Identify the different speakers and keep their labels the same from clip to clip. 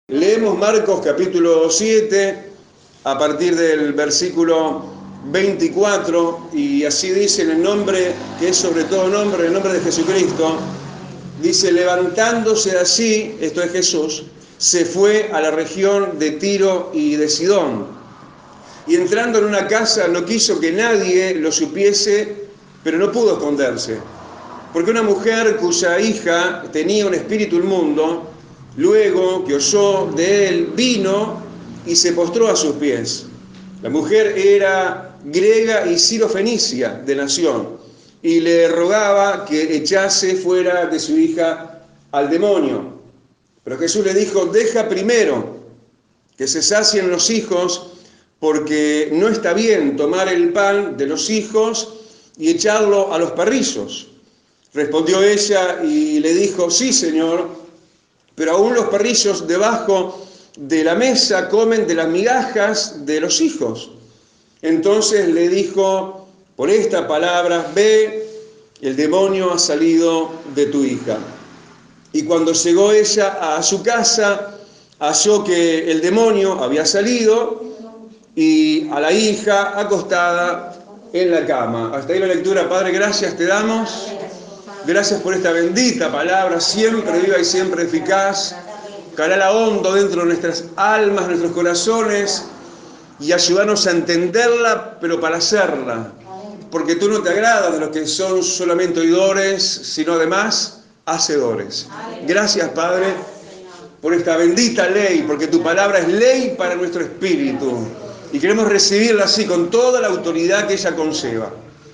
Speaker 1: Leemos Marcos capítulo 7 a partir del versículo 24 y así dice en el nombre que es sobre todo nombre, el nombre de Jesucristo. Dice: levantándose así, esto es Jesús, se fue a la región de Tiro y de Sidón. Y entrando en una casa no quiso que nadie lo supiese, pero no pudo esconderse. Porque una mujer cuya hija tenía un espíritu inmundo, luego que oyó de él, vino y se postró a sus pies. La mujer era griega y sirofenicia de nación, y le rogaba que echase fuera de su hija al demonio. Pero Jesús le dijo: deja primero que se sacien los hijos, porque no está bien tomar el pan de los hijos y echarlo a los perrillos. Respondió ella y le dijo: sí, Señor, pero aún los perrillos debajo de la mesa comen de las migajas de los hijos. Entonces le dijo: por esta palabra, ve, el demonio ha salido de tu hija. Y cuando llegó ella a su casa, halló que el demonio había salido y a la hija acostada en la cama. Hasta ahí la lectura. Padre, gracias te damos. Gracias por esta bendita palabra, siempre viva y siempre eficaz. Calala hondo dentro de nuestras almas, nuestros corazones, y ayudarnos a entenderla, pero para hacerla. Porque tú no te agradas de los que son solamente oidores, sino además hacedores. Gracias, Padre, por esta bendita ley, porque tu palabra es ley para nuestro espíritu. Y queremos recibirla así, con toda la autoridad que ella conceba.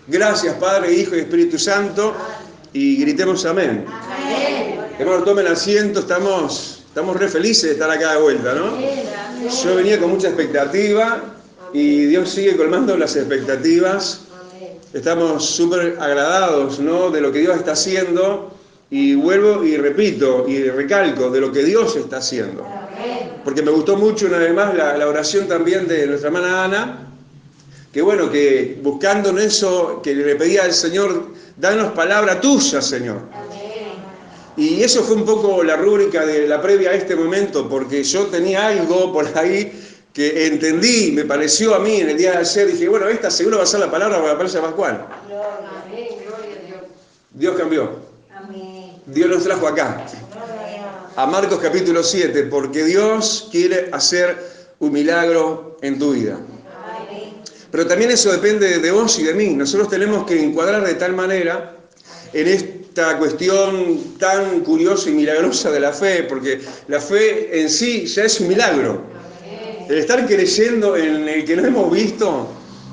Speaker 1: Gracias, Padre, Hijo y Espíritu Santo. Y gritemos amén. Amén. Hermanos, tomen asiento, estamos re felices de estar acá de vuelta, ¿no? Yo venía con mucha expectativa y Dios sigue colmando las expectativas. Estamos súper agradados, ¿no?, de lo que Dios está haciendo, y vuelvo y repito y recalco de lo que Dios está haciendo. Porque me gustó mucho una vez más la oración también de nuestra hermana Ana, que bueno, que buscando en eso, que le pedía al Señor: danos palabra tuya, Señor. Y eso fue un poco la rúbrica de la previa a este momento, porque yo tenía algo por ahí que entendí, me pareció a mí en el día de ayer, dije, bueno, esta seguro va a ser la palabra para la Playa Pascual. Dios cambió. Dios nos trajo acá, a Marcos capítulo 7, porque Dios quiere hacer un milagro en tu vida. Pero también eso depende de vos y de mí. Nosotros tenemos que encuadrar de tal manera en esta cuestión tan curiosa y milagrosa de la fe, porque la fe en sí ya es un milagro. El estar creyendo en el que no hemos visto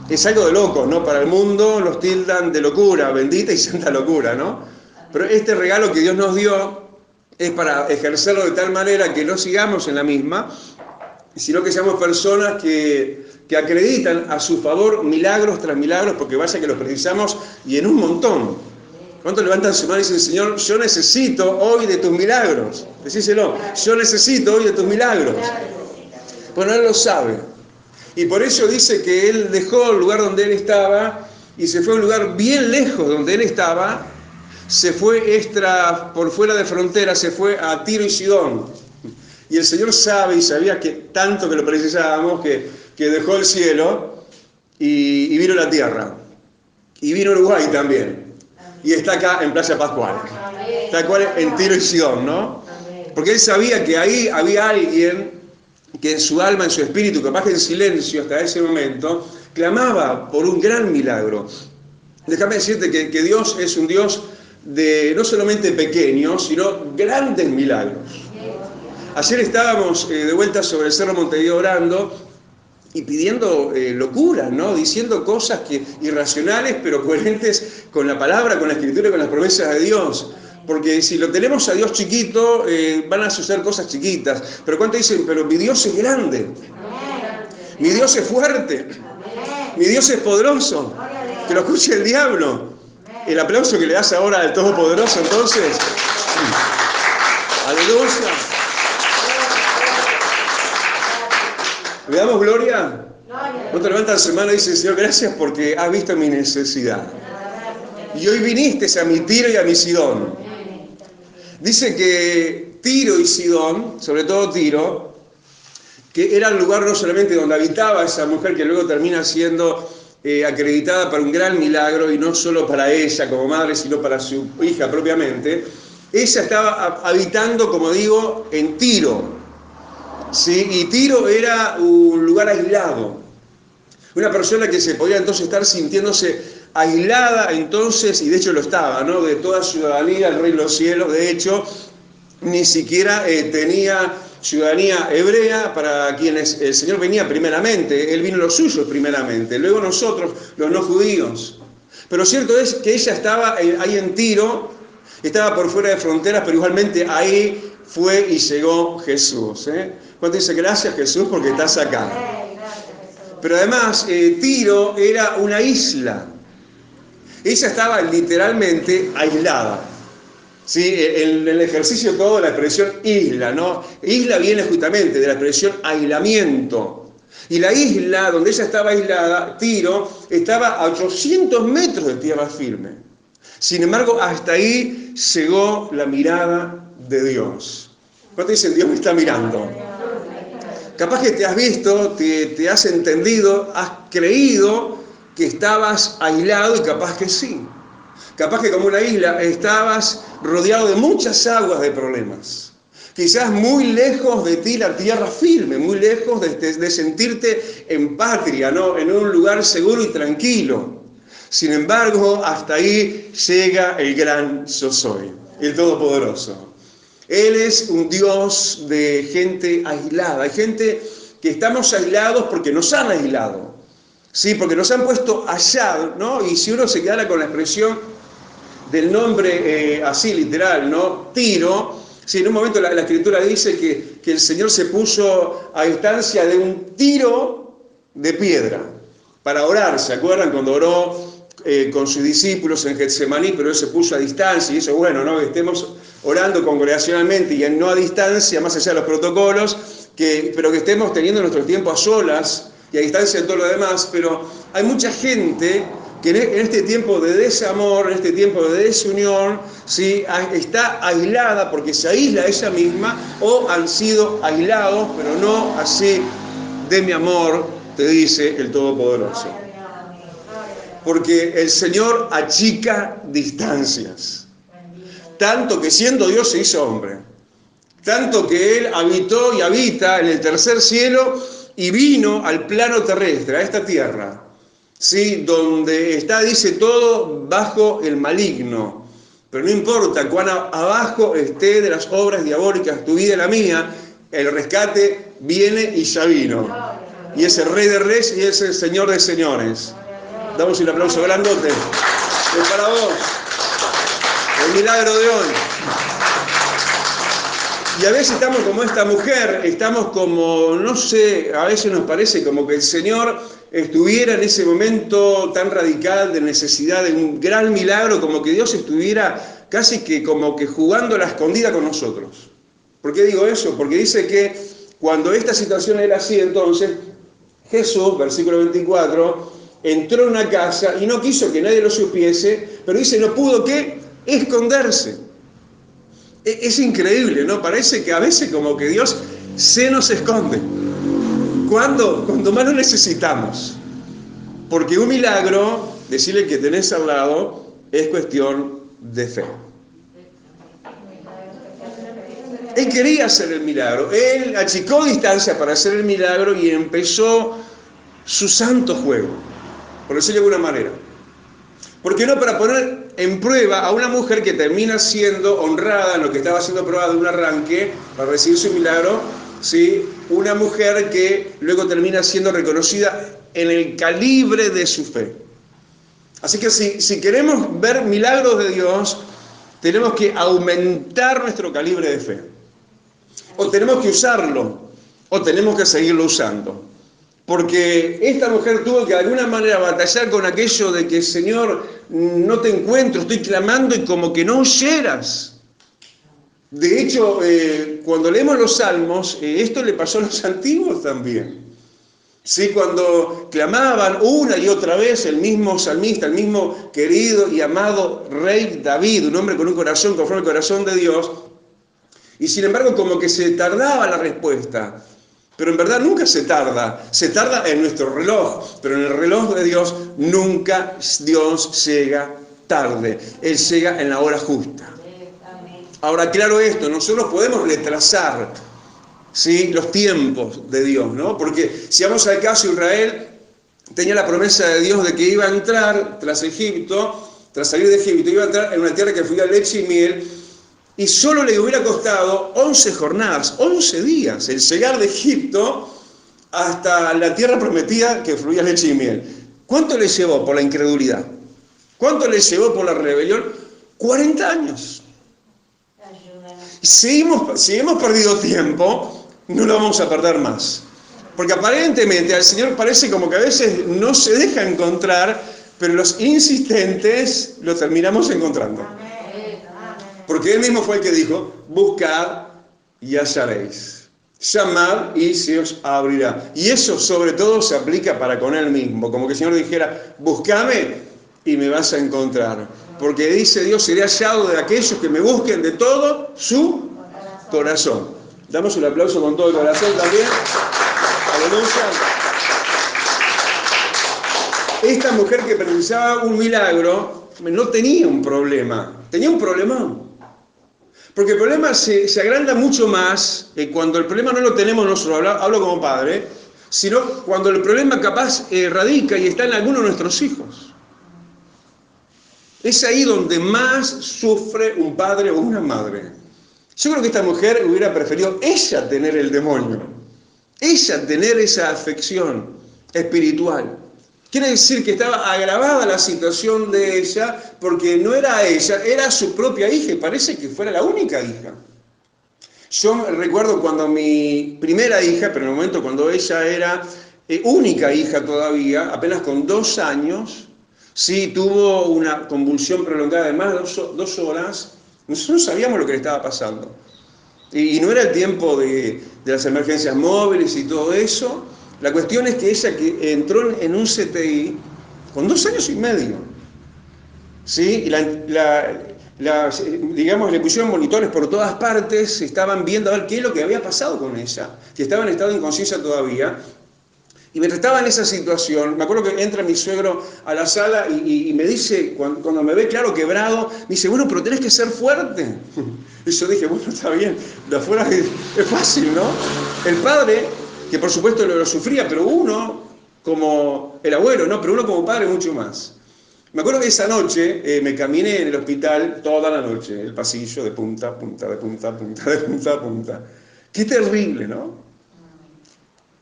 Speaker 1: es algo de loco, ¿no? Para el mundo nos tildan de locura, bendita y santa locura, ¿no? Pero este regalo que Dios nos dio es para ejercerlo de tal manera que no sigamos en la misma, sino que seamos personas que acreditan a su favor milagros tras milagros, porque vaya que los precisamos y en un montón. ¿Cuántos levantan su mano y dicen: Señor, yo necesito hoy de tus milagros? Decíselo: yo necesito hoy de tus milagros. Bueno, Él lo sabe. Y por eso dice que Él dejó el lugar donde Él estaba y se fue a un lugar bien lejos donde Él estaba. Se fue por fuera de frontera, se fue a Tiro y Sidón. Y el Señor sabe y sabía que tanto que lo precisábamos, que dejó el cielo y vino la tierra. Y vino Uruguay también. Y está acá en Playa Pascual. Está acá en Tiro y Sidón, ¿no? Porque Él sabía que ahí había alguien que en su alma, en su espíritu, capaz que en silencio hasta ese momento, clamaba por un gran milagro. Déjame decirte que Dios es un Dios de no solamente pequeños, sino grandes milagros. Ayer estábamos de vuelta sobre el Cerro Montevideo orando y pidiendo locuras, ¿no? Diciendo cosas irracionales, pero coherentes con la palabra, con la escritura y con las promesas de Dios. Porque si lo tenemos a Dios chiquito, van a suceder cosas chiquitas. Pero ¿cuántos dicen? Pero mi Dios es grande. Mi Dios es fuerte. Mi Dios es poderoso. Que lo escuche el diablo. El aplauso que le das ahora al Todopoderoso, entonces. Aleluya. ¿Le damos gloria? ¿No te levantas su mano y dices: Señor, gracias porque has visto mi necesidad? y hoy viniste a mi Tiro y a mi Sidón. Dice que Tiro y Sidón, sobre todo Tiro, que era el lugar no solamente donde habitaba esa mujer que luego termina siendo acreditada para un gran milagro, y no solo para ella como madre, sino para su hija propiamente. Ella estaba habitando, como digo, en Tiro, ¿sí? Y Tiro era un lugar aislado. Una persona que se podía entonces estar sintiéndose aislada entonces, y de hecho lo estaba, ¿no? De toda ciudadanía del reino de los cielos. De hecho, ni siquiera tenía ciudadanía hebrea, para quienes el Señor venía primeramente. Él vino a los suyos primeramente, luego nosotros, los no judíos. Pero cierto es que ella estaba ahí en Tiro, estaba por fuera de fronteras, pero igualmente ahí fue y llegó Jesús. ¿Cuánto dice gracias, Jesús, porque estás acá? Pero además, Tiro era una isla. Ella estaba literalmente aislada. ¿Sí? En el ejercicio todo de la expresión isla, ¿no? Isla viene justamente de la expresión aislamiento. Y la isla donde ella estaba aislada, Tiro, estaba a 800 metros de tierra firme. Sin embargo, hasta ahí llegó la mirada de Dios. ¿Cuánto dicen Dios me está mirando? Capaz que te has visto, te has entendido, has creído que estabas aislado, y capaz que sí. Capaz que como una isla estabas rodeado de muchas aguas de problemas. Quizás muy lejos de ti la tierra firme, muy lejos de sentirte en patria, ¿no? En un lugar seguro y tranquilo. Sin embargo, hasta ahí llega el gran Yo Soy, el Todopoderoso. Él es un Dios de gente aislada. Hay gente que estamos aislados porque nos han aislado. Sí, porque nos han puesto allá, ¿no? Y si uno se quedara con la expresión del nombre así literal, ¿no? Tiro, sí, en un momento la Escritura dice que el Señor se puso a distancia de un tiro de piedra para orar. ¿Se acuerdan cuando oró con sus discípulos en Getsemaní? Pero él se puso a distancia, y eso es bueno, ¿no? Que estemos orando congregacionalmente y no a distancia, más allá de los protocolos, pero que estemos teniendo nuestro tiempo a solas y a distancia de todo lo demás. Pero hay mucha gente que en este tiempo de desamor, en este tiempo de desunión, ¿sí? Está aislada porque se aísla ella misma, o han sido aislados, pero no así de mi amor, te dice el Todopoderoso. Porque el Señor achica distancias. Tanto que siendo Dios se hizo hombre. Tanto que Él habitó y habita en el tercer cielo y vino al plano terrestre, a esta tierra. ¿Sí? Donde está, dice, todo bajo el maligno. Pero no importa cuán abajo esté de las obras diabólicas tu vida y la mía, el rescate viene y ya vino. Y es el Rey de Reyes y es el Señor de Señores. Damos un aplauso grandote. Es para vos. El milagro de hoy. Y a veces estamos como esta mujer, estamos como, no sé, a veces nos parece como que el Señor estuviera en ese momento tan radical de necesidad de un gran milagro, como que Dios estuviera casi que como que jugando a la escondida con nosotros. ¿Por qué digo eso? Porque dice que cuando esta situación era así, entonces Jesús, versículo 24, entró en una casa y no quiso que nadie lo supiese, pero dice, no pudo ¿qué? Esconderse. Es increíble, ¿no? Parece que a veces como que Dios se nos esconde. ¿Cuándo? Cuando más lo necesitamos. Porque un milagro, decirle que tenés al lado, es cuestión de fe. Él quería hacer el milagro. Él achicó distancia para hacer el milagro y empezó su santo juego, por decirlo de alguna manera. ¿Por qué no? Para poner en prueba a una mujer que termina siendo honrada en lo que estaba siendo probada de un arranque para recibir su milagro, ¿sí? Una mujer que luego termina siendo reconocida en el calibre de su fe. Así que si queremos ver milagros de Dios, tenemos que aumentar nuestro calibre de fe. O tenemos que usarlo, o tenemos que seguirlo usando. Porque esta mujer tuvo que de alguna manera batallar con aquello de que, Señor, no te encuentro, estoy clamando y como que no oyeras. De hecho, cuando leemos los Salmos, esto le pasó a los antiguos también. Sí, cuando clamaban una y otra vez el mismo salmista, el mismo querido y amado rey David, un hombre con un corazón conforme al corazón de Dios, y sin embargo como que se tardaba la respuesta. Pero en verdad nunca se tarda en nuestro reloj, pero en el reloj de Dios nunca Dios llega tarde, Él llega en la hora justa. Ahora, claro esto, nosotros podemos retrasar, ¿sí?, los tiempos de Dios, ¿no? Porque si vamos al caso, Israel tenía la promesa de Dios de que iba a entrar tras salir de Egipto, iba a entrar en una tierra que fluía leche y miel, y solo le hubiera costado 11 jornadas, 11 días, el llegar de Egipto hasta la tierra prometida que fluía leche y miel. ¿Cuánto le llevó por la incredulidad? ¿Cuánto le llevó por la rebelión? 40 años. Si hemos perdido tiempo, no lo vamos a perder más. Porque aparentemente al Señor parece como que a veces no se deja encontrar, pero los insistentes lo terminamos encontrando. Porque Él mismo fue el que dijo, buscad y hallaréis. Llamad y se os abrirá. Y eso sobre todo se aplica para con Él mismo. Como que el Señor dijera, buscame y me vas a encontrar. Porque dice Dios, seré hallado de aquellos que me busquen de todo su corazón. Damos un aplauso con todo el corazón también. Aleluya. Esta mujer que precisaba un milagro no tenía un problema, tenía un problemón. Porque el problema se agranda mucho más cuando el problema no lo tenemos nosotros, hablo como padre, sino cuando el problema capaz radica y está en alguno de nuestros hijos. Es ahí donde más sufre un padre o una madre. Yo creo que esta mujer hubiera preferido ella tener el demonio, ella tener esa afección espiritual. Quiere decir que estaba agravada la situación de ella porque no era ella, era su propia hija y parece que fuera la única hija. Yo recuerdo cuando mi primera hija, pero en el momento cuando ella era única hija todavía, apenas con 2 años, sí tuvo una convulsión prolongada de más de 2 horas. Nosotros no sabíamos lo que le estaba pasando. Y no era el tiempo de las emergencias móviles y todo eso. La cuestión es que ella que entró en un CTI con 2 años y medio, ¿sí? Y digamos, le pusieron monitores por todas partes, estaban viendo a ver qué es lo que había pasado con ella, que estaba en estado de inconsciencia todavía. Y mientras estaba en esa situación, me acuerdo que entra mi suegro a la sala y me dice, cuando me ve claro quebrado, me dice, bueno, pero tenés que ser fuerte. Y yo dije, bueno, está bien, de afuera es fácil, ¿no? El padre, que por supuesto lo sufría, pero uno como el abuelo, ¿no? Pero uno como padre mucho más. Me acuerdo que esa noche me caminé en el hospital toda la noche, el pasillo de punta a punta, de punta a punta, de punta a punta. Qué terrible, ¿no?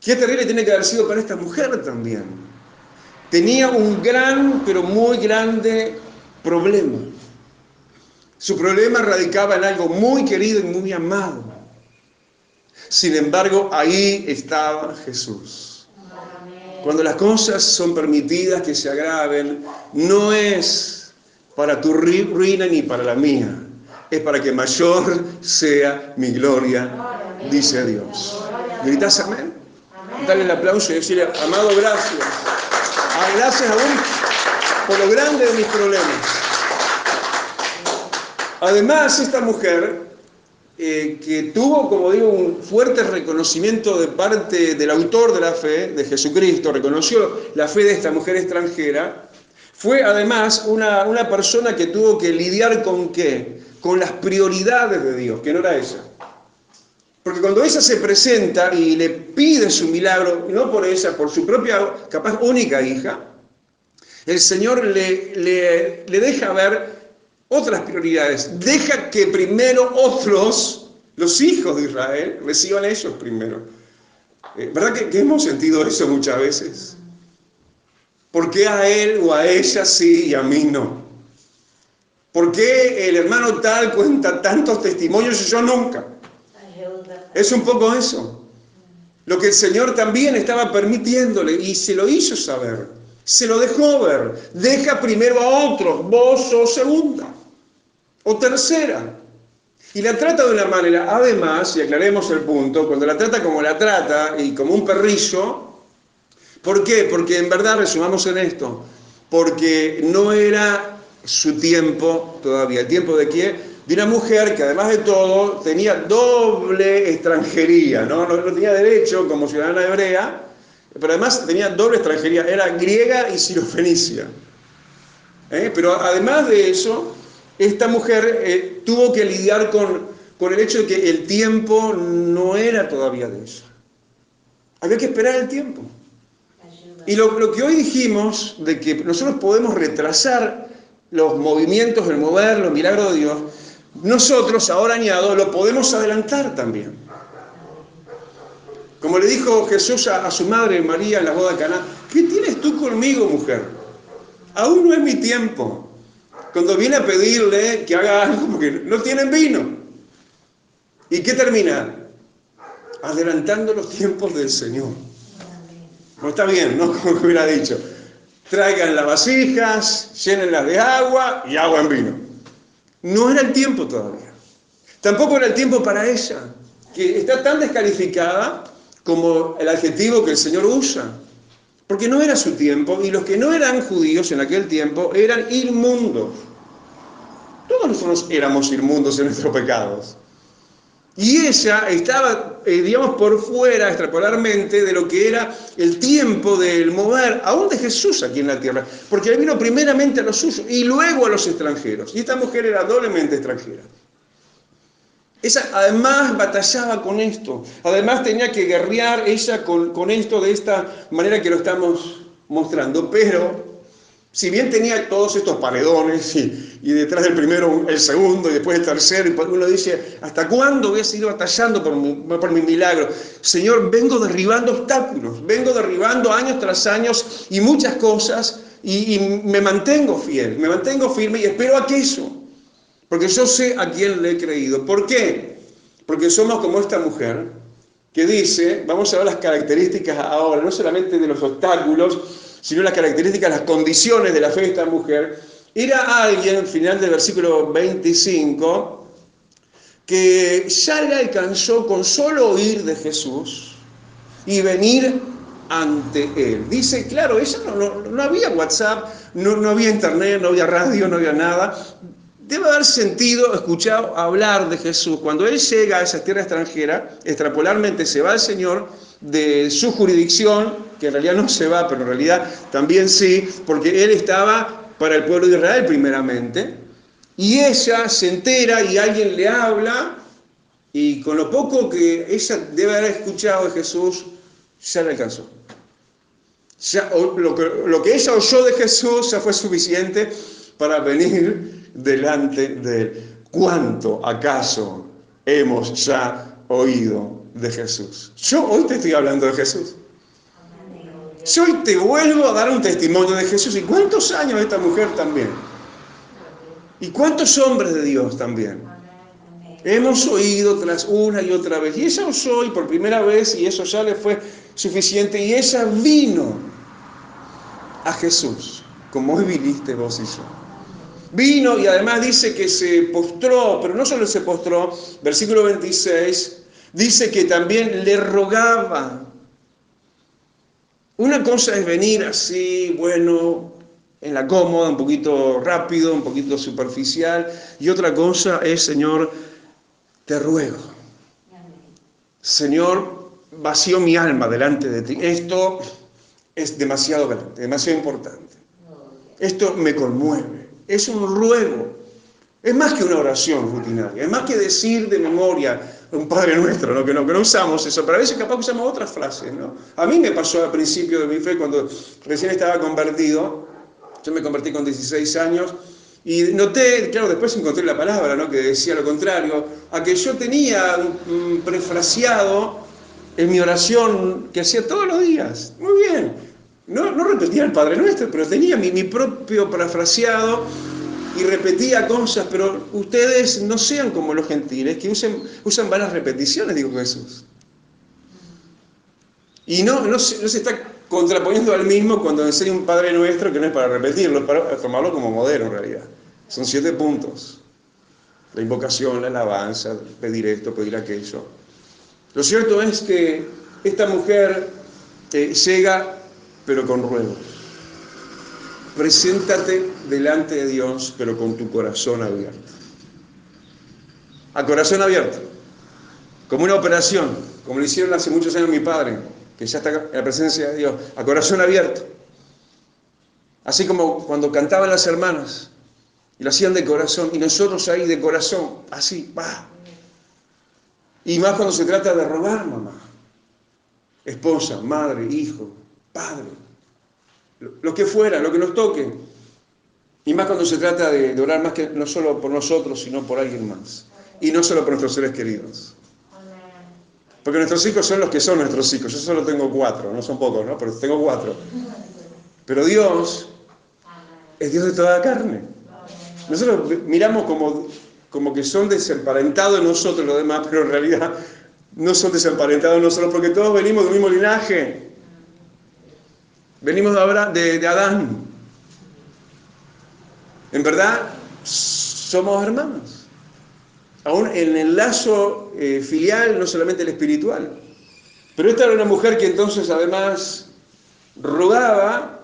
Speaker 1: Qué terrible tiene que haber sido para esta mujer también. Tenía un gran, pero muy grande problema. Su problema radicaba en algo muy querido y muy amado. Sin embargo, ahí estaba Jesús. Cuando las cosas son permitidas que se agraven, no es para tu ruina ni para la mía. Es para que mayor sea mi gloria, dice Dios. ¿Gritas amén? Dale el aplauso y decirle, amado, gracias. Gracias aún por lo grande de mis problemas. Además, esta mujer, que tuvo, como digo, un fuerte reconocimiento de parte del autor de la fe, de Jesucristo, reconoció la fe de esta mujer extranjera, fue además una persona que tuvo que lidiar con ¿qué? Con las prioridades de Dios, que no era ella. Porque cuando ella se presenta y le pide su milagro, no por ella, por su propia, capaz única hija, el Señor le deja ver otras prioridades. Deja que primero otros, los hijos de Israel, reciban a ellos primero. ¿Verdad que hemos sentido eso muchas veces? ¿Por qué a él o a ella sí y a mí no? ¿Por qué el hermano tal cuenta tantos testimonios y yo nunca? Es un poco eso. Lo que el Señor también estaba permitiéndole y se lo hizo saber. Se lo dejó ver. Deja primero a otros. Vos sos segunda o tercera. Y la trata de una manera, además, y aclaremos el punto, cuando la trata como la trata y como un perrillo, ¿Por qué? Porque en verdad, resumamos en esto, porque no era su tiempo todavía. ¿El tiempo de quién? De una mujer que además de todo tenía doble extranjería, ¿no? No tenía derecho como ciudadana hebrea, pero además tenía doble extranjería, era griega y sirofenicia. Pero además de eso, esta mujer tuvo que lidiar con el hecho de que el tiempo no era todavía de ella. Había que esperar el tiempo. Y lo que hoy dijimos, de que nosotros podemos retrasar los movimientos, el mover, los milagros de Dios, nosotros, ahora añado, lo podemos adelantar también. Como le dijo Jesús a su madre María en la boda de Caná, ¿qué tienes tú conmigo, mujer? Aún no es mi tiempo. Cuando viene a pedirle que haga algo porque no tienen vino. ¿Y qué termina? Adelantando los tiempos del Señor. No está bien, ¿no? Como hubiera dicho. Traigan las vasijas, llénenlas de agua y agua en vino. No era el tiempo todavía. Tampoco era el tiempo para ella, que está tan descalificada como el adjetivo que el Señor usa. Porque no era su tiempo, y los que no eran judíos en aquel tiempo eran inmundos. Todos nosotros éramos inmundos en nuestros pecados. Y ella estaba, digamos, por fuera, extrapolarmente, de lo que era el tiempo del mover, aún de Jesús aquí en la tierra. Porque él vino primeramente a los suyos y luego a los extranjeros. Y esta mujer era doblemente extranjera. Ella además batallaba con esto. Además tenía que guerrear ella con esto de esta manera que lo estamos mostrando. Pero, si bien tenía todos estos paredones y detrás del primero el segundo y después el tercero, y uno dice, ¿hasta cuándo voy a seguir batallando por mi milagro? Señor, vengo derribando obstáculos, vengo derribando años tras años y muchas cosas y me mantengo fiel, me mantengo firme y espero aquello. Porque yo sé a quién le he creído. ¿Por qué? Porque somos como esta mujer que dice, vamos a ver las características ahora, no solamente de los obstáculos, sino las características, las condiciones de la fe de esta mujer. Era alguien, al final del versículo 25, que ya le alcanzó con solo oír de Jesús y venir ante él. Dice, claro, ella no había WhatsApp, no había internet, no había radio, no había nada. Debe haber sentido, escuchado hablar de Jesús. Cuando él llega a esa tierra extranjera, extrapolarmente se va el Señor de su jurisdicción, que en realidad no se va, pero en realidad también sí, porque él estaba para el pueblo de Israel primeramente, y ella se entera y alguien le habla, y con lo poco que ella debe haber escuchado de Jesús, ya le alcanzó. Ya, lo que ella oyó de Jesús ya fue suficiente para venir delante de él. ¿Cuánto acaso hemos ya oído de Jesús? Yo hoy te estoy hablando de Jesús. Yo hoy te vuelvo a dar un testimonio de Jesús. ¿Y cuántos años esta mujer también? ¿Y cuántos hombres de Dios también? Hemos oído tras una y otra vez. Y ella oyó y por primera vez, y eso ya le fue suficiente. Y ella vino a Jesús, como hoy viniste vos y yo. Vino y además dice que se postró, pero no solo se postró, versículo 26, dice que también le rogaba. Una cosa es venir así, bueno, en la cómoda, un poquito rápido, un poquito superficial, y otra cosa es, Señor, te ruego. Señor, vacío mi alma delante de ti. Esto es demasiado grande, demasiado importante. Esto me conmueve. Es un ruego. Es más que una oración rutinaria. Es más que decir de memoria un Padre Nuestro, ¿no? Que no usamos eso, pero a veces capaz usamos otras frases, ¿no? A mí me pasó al principio de mi fe, cuando recién estaba convertido. Yo me convertí con 16 años y noté, claro, después encontré la palabra, ¿no? Que decía lo contrario, a que yo tenía prefraseado en mi oración que hacía todos los días. Muy bien. No repetía el Padre Nuestro, pero tenía mi propio parafraseado y repetía cosas, pero ustedes no sean como los gentiles, que usan varias repeticiones, dijo Jesús. Y no se está contraponiendo al mismo cuando enseña un Padre Nuestro, que no es para repetirlo, es para tomarlo como modelo en realidad. Son 7 puntos. La invocación, la alabanza, pedir esto, pedir aquello. Lo cierto es que esta mujer llega pero con ruego. Preséntate delante de Dios, pero con tu corazón abierto. A corazón abierto. Como una operación, como lo hicieron hace muchos años mi padre, que ya está en la presencia de Dios. A corazón abierto. Así como cuando cantaban las hermanas, y lo hacían de corazón, y nosotros ahí de corazón, así, va. Y más cuando se trata de rogar, mamá. Esposa, madre, hijo, padre. Lo que fuera, lo que nos toque. Y más cuando se trata de orar más que no solo por nosotros, sino por alguien más. Y no solo por nuestros seres queridos. Porque nuestros hijos son los que son nuestros hijos. Yo solo tengo 4, no son pocos, ¿no? Pero tengo 4. Pero Dios es Dios de toda carne. Nosotros miramos como que son desemparentados nosotros los demás, pero en realidad no son desemparentados nosotros porque todos venimos del mismo linaje. Venimos de Adán. En verdad, somos hermanos. Aún en el lazo filial, no solamente el espiritual. Pero esta era una mujer que entonces además rogaba,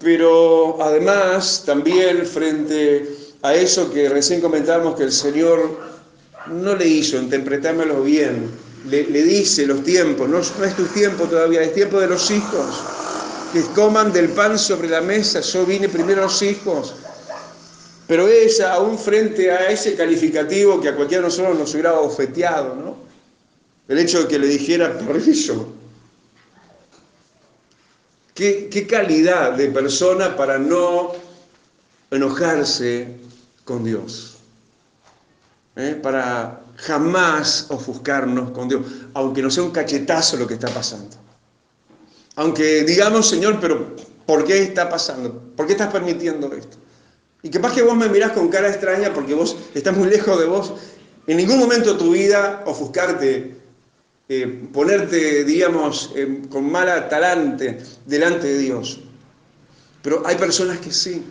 Speaker 1: pero además también frente a eso que recién comentábamos que el Señor no le hizo, interpretármelo bien, le dice los tiempos, no es tu tiempo todavía, es tiempo de los hijos, que coman del pan sobre la mesa, yo vine primero a los hijos. Pero ella, aún frente a ese calificativo que a cualquiera de nosotros nos hubiera ofeteado, ¿no? El hecho de que le dijera permiso. ¿Qué calidad de persona para no enojarse con Dios? Para jamás ofuscarnos con Dios, aunque no sea un cachetazo lo que está pasando. Aunque digamos, Señor, pero ¿por qué está pasando? ¿Por qué estás permitiendo esto? Y capaz que vos me mirás con cara extraña porque vos estás muy lejos de vos. En ningún momento de tu vida ofuscarte, ponerte, digamos, con mala talante delante de Dios. Pero hay personas que sí.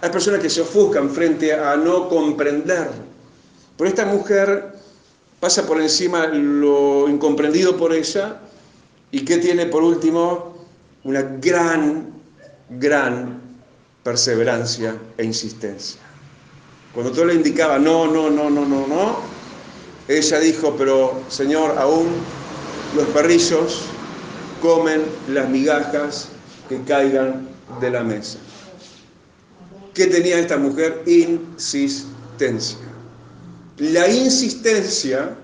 Speaker 1: Hay personas que se ofuscan frente a no comprender. Pero esta mujer pasa por encima lo incomprendido por ella. ¿Y qué tiene por último? Una gran perseverancia e insistencia. Cuando todo le indicaba no, ella dijo, pero Señor, aún los perrillos comen las migajas que caigan de la mesa. ¿Qué tenía esta mujer? Insistencia. La insistencia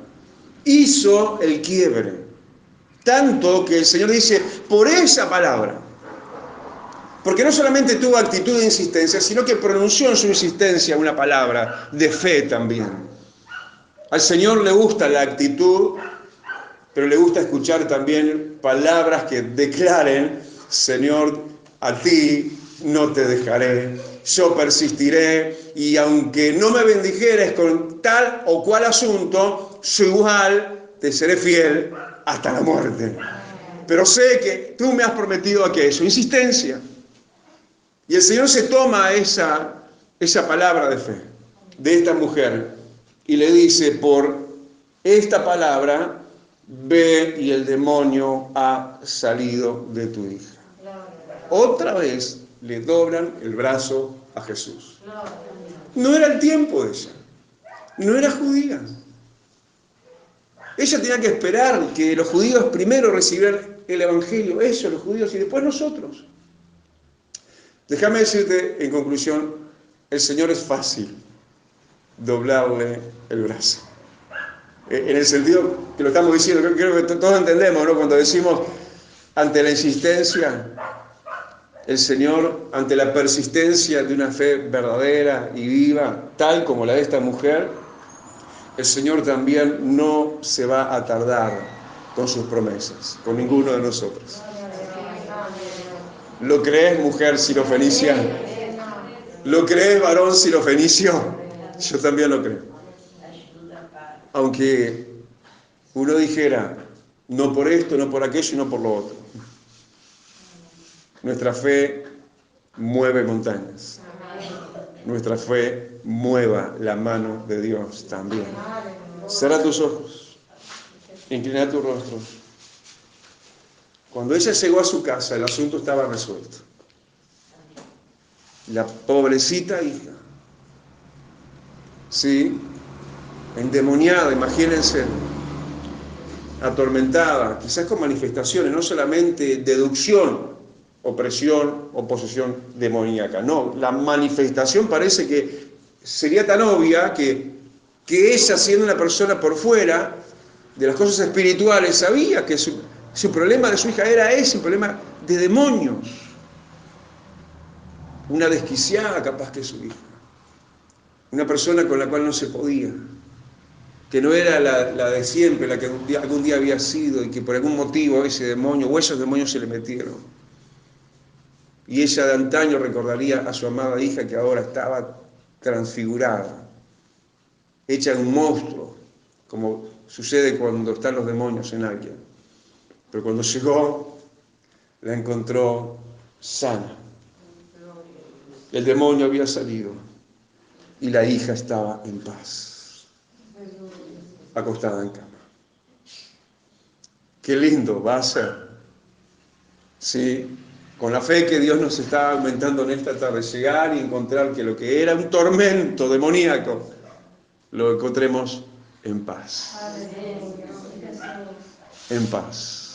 Speaker 1: hizo el quiebre. Tanto que el Señor dice, por esa palabra. Porque no solamente tuvo actitud de insistencia, sino que pronunció en su insistencia una palabra de fe también. Al Señor le gusta la actitud, pero le gusta escuchar también palabras que declaren, Señor, a ti no te dejaré, yo persistiré, y aunque no me bendijeres con tal o cual asunto, yo igual te seré fiel hasta la muerte. Pero sé que tú me has prometido aquello, insistencia. Y el Señor se toma esa palabra de fe de esta mujer y le dice, por esta palabra, ve y el demonio ha salido de tu hija. Otra vez le doblan el brazo a Jesús. No era el tiempo de ella, no era judía. Ella tenía que esperar que los judíos primero recibieran el Evangelio, ellos los judíos, y después nosotros. Déjame decirte, en conclusión, el Señor es fácil doblarle el brazo. En el sentido que lo estamos diciendo, creo que todos entendemos, ¿no? Cuando decimos, ante la insistencia, el Señor, ante la persistencia de una fe verdadera y viva, tal como la de esta mujer, el Señor también no se va a tardar con sus promesas, con ninguno de nosotros. ¿Lo crees, mujer sirofenicia? ¿Lo crees, varón sirofenicio? Yo también lo creo. Aunque uno dijera, no por esto, no por aquello y no por lo otro. Nuestra fe mueve montañas. Nuestra fe mueva la mano de Dios también. Cierra tus ojos. Inclina tu rostro. Cuando ella llegó a su casa, el asunto estaba resuelto. La pobrecita hija, ¿sí? Endemoniada, imagínense, atormentada, quizás con manifestaciones, no solamente deducción, opresión o posesión demoníaca. No, la manifestación parece que sería tan obvia que ella, siendo una persona por fuera de las cosas espirituales, sabía que su problema de su hija era ese, un problema de demonios. Una desquiciada capaz que su hija. Una persona con la cual no se podía. Que no era la de siempre, la que algún día había sido y que por algún motivo ese demonio o esos demonios se le metieron. Y ella de antaño recordaría a su amada hija que ahora estaba transfigurada, hecha un monstruo, como sucede cuando están los demonios en alguien. Pero cuando llegó, la encontró sana. El demonio había salido y la hija estaba en paz, acostada en cama. Qué lindo va a ser, ¿sí? Con la fe que Dios nos está aumentando en esta tarde, llegar y encontrar que lo que era un tormento demoníaco, lo encontremos en paz. En paz.